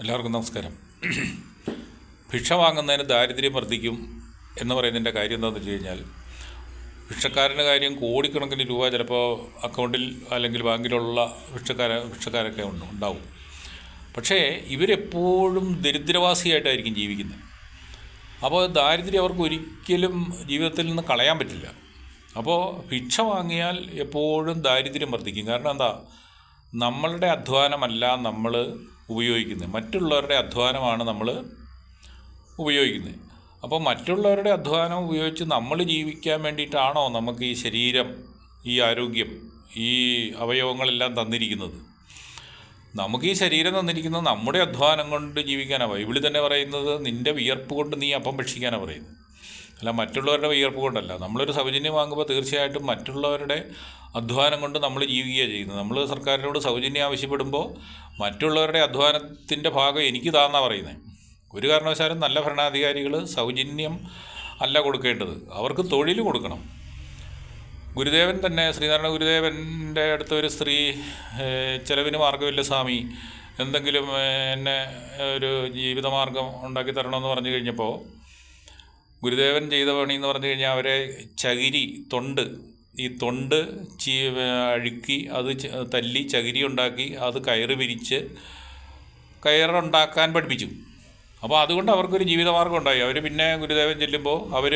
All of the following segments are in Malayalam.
എല്ലാവർക്കും നമസ്കാരം. ഭിക്ഷ വാങ്ങുന്നതിന് ദാരിദ്ര്യം വർദ്ധിക്കും എന്ന് പറയുന്നതിൻ്റെ കാര്യം എന്താണെന്ന് വെച്ച് കഴിഞ്ഞാൽ, ഭിക്ഷക്കാരൻ്റെ കാര്യം കോടിക്കണക്കിന് രൂപ ചിലപ്പോൾ അക്കൗണ്ടിൽ അല്ലെങ്കിൽ ബാങ്കിലുള്ള ഭിക്ഷക്കാരൊക്കെ ഉണ്ടാവും. പക്ഷേ ഇവരെപ്പോഴും ദരിദ്രവാസിയായിട്ടായിരിക്കും ജീവിക്കുന്നത്. അപ്പോൾ ദാരിദ്ര്യം അവർക്ക് ഒരിക്കലും ജീവിതത്തിൽ നിന്ന് കളയാൻ പറ്റില്ല. അപ്പോൾ ഭിക്ഷ വാങ്ങിയാൽ എപ്പോഴും ദാരിദ്ര്യം വർദ്ധിക്കും. കാരണം എന്താ, നമ്മളുടെ അധ്വാനമല്ല നമ്മൾ ഉപയോഗിക്കുന്നത്, മറ്റുള്ളവരുടെ അധ്വാനമാണ് നമ്മൾ ഉപയോഗിക്കുന്നത്. അപ്പോൾ മറ്റുള്ളവരുടെ അധ്വാനം ഉപയോഗിച്ച് നമ്മൾ ജീവിക്കാൻ വേണ്ടിയിട്ടാണോ നമുക്ക് ഈ ശരീരം, ഈ ആരോഗ്യം, ഈ അവയവങ്ങളെല്ലാം തന്നിരിക്കുന്നത്? നമുക്ക് ഈ ശരീരം തന്നിരിക്കുന്നത് നമ്മുടെ അധ്വാനം കൊണ്ട് ജീവിക്കാനാണ്. ബൈബിളിൽ തന്നെ പറയുന്നത് നിൻ്റെ വിയർപ്പ് കൊണ്ട് നീ അപ്പം ഭക്ഷിക്കാനാണ് പറയുന്നത്, അല്ല മറ്റുള്ളവരുടെ വിയർപ്പ് കൊണ്ടല്ല. നമ്മളൊരു സൗജന്യം വാങ്ങുമ്പോൾ തീർച്ചയായിട്ടും മറ്റുള്ളവരുടെ അധ്വാനം കൊണ്ട് നമ്മൾ ജീവിക്കുകയാണ് ചെയ്യുന്നത്. നമ്മൾ സർക്കാരിനോട് സൗജന്യം ആവശ്യപ്പെടുമ്പോൾ മറ്റുള്ളവരുടെ അധ്വാനത്തിൻ്റെ ഭാഗം എനിക്ക് താന്നാണ് പറയുന്നത്. ഒരു കാരണവശാലും നല്ല ഭരണാധികാരികൾ സൗജന്യം അല്ല കൊടുക്കേണ്ടത്, അവർക്ക് തൊഴിൽ കൊടുക്കണം. ഗുരുദേവൻ തന്നെ, ശ്രീനാരായണ ഗുരുദേവൻ്റെ അടുത്ത ഒരു സ്ത്രീ ചിലവിന് മാർഗ്ഗമില്ല സ്വാമി, എന്തെങ്കിലും എന്നെ ഒരു ജീവിതമാർഗം ഉണ്ടാക്കി തരണമെന്ന് പറഞ്ഞു കഴിഞ്ഞപ്പോൾ ഗുരുദേവൻ ചെയ്ത പണി എന്ന് പറഞ്ഞു കഴിഞ്ഞാൽ അവരെ ചകിരി, തൊണ്ട് അഴുക്കി അത് തല്ലി ചകിരി ഉണ്ടാക്കി അത് കയറ് വിരിച്ച് കയറുണ്ടാക്കാൻ പഠിപ്പിച്ചു. അപ്പോൾ അതുകൊണ്ട് അവർക്കൊരു ജീവിതമാർഗ്ഗം ഉണ്ടായി. അവർ പിന്നെ ഗുരുദേവൻ ചെല്ലുമ്പോൾ അവർ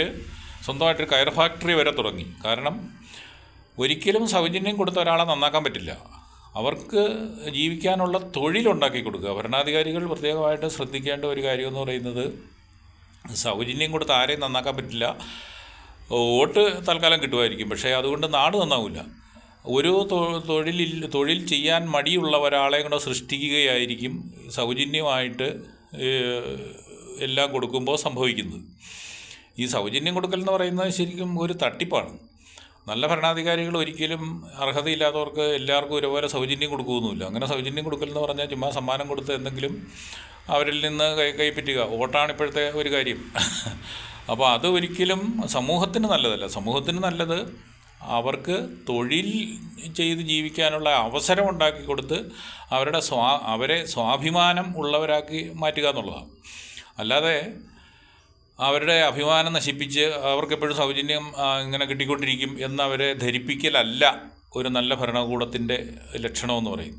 സ്വന്തമായിട്ടൊരു കയർ ഫാക്ടറി വരെ തുടങ്ങി. കാരണം ഒരിക്കലും സൗജന്യം കൊടുത്ത ഒരാളെ നന്നാക്കാൻ പറ്റില്ല, അവർക്ക് ജീവിക്കാനുള്ള തൊഴിലുണ്ടാക്കി കൊടുക്കുക. ഭരണാധികാരികൾ പ്രത്യേകമായിട്ട് ശ്രദ്ധിക്കേണ്ട ഒരു കാര്യമെന്ന് പറയുന്നത്, സൗജന്യം കൊടുത്ത് ആരെയും നന്നാക്കാൻ പറ്റില്ല. വോട്ട് തൽക്കാലം കിട്ടുമായിരിക്കും, പക്ഷേ അതുകൊണ്ട് നാട് നന്നാവില്ല. ഒരു തൊഴിൽ ചെയ്യാൻ മടിയുള്ള ഒരാളെ കൂടെ സൃഷ്ടിക്കുകയായിരിക്കും സൗജന്യമായിട്ട് എല്ലാം കൊടുക്കുമ്പോൾ സംഭവിക്കുന്നത്. ഈ സൗജന്യം കൊടുക്കൽ എന്ന് പറയുന്നത് ശരിക്കും ഒരു തട്ടിപ്പാണ്. നല്ല ഭരണാധികാരികൾ ഒരിക്കലും അർഹതയില്ലാത്തവർക്ക് എല്ലാവർക്കും ഒരുപോലെ സൗജന്യം കൊടുക്കുകയൊന്നുമില്ല. അങ്ങനെ സൗജന്യം കൊടുക്കൽ എന്ന് പറഞ്ഞാൽ ചുമ്മാ സമ്മാനം കൊടുത്ത് എന്തെങ്കിലും അവരിൽ നിന്ന് കൈപ്പറ്റുക, വോട്ടാണ് ഇപ്പോഴത്തെ ഒരു കാര്യം. അപ്പോൾ അത് ഒരിക്കലും സമൂഹത്തിന് നല്ലതല്ല. സമൂഹത്തിന് നല്ലത് അവർക്ക് തൊഴിൽ ചെയ്ത് ജീവിക്കാനുള്ള അവസരം ഉണ്ടാക്കി കൊടുത്ത് അവരെ സ്വാഭിമാനം ഉള്ളവരാക്കി മാറ്റുക എന്നുള്ളതാണ്. അല്ലാതെ അവരുടെ അഭിമാനം നശിപ്പിച്ച് അവർക്കെപ്പോഴും സൗജന്യം ഇങ്ങനെ കിട്ടിക്കൊണ്ടിരിക്കും എന്നവരെ ധരിപ്പിക്കലല്ല ഒരു നല്ല ഭരണകൂടത്തിൻ്റെ ലക്ഷണമെന്ന് പറയും.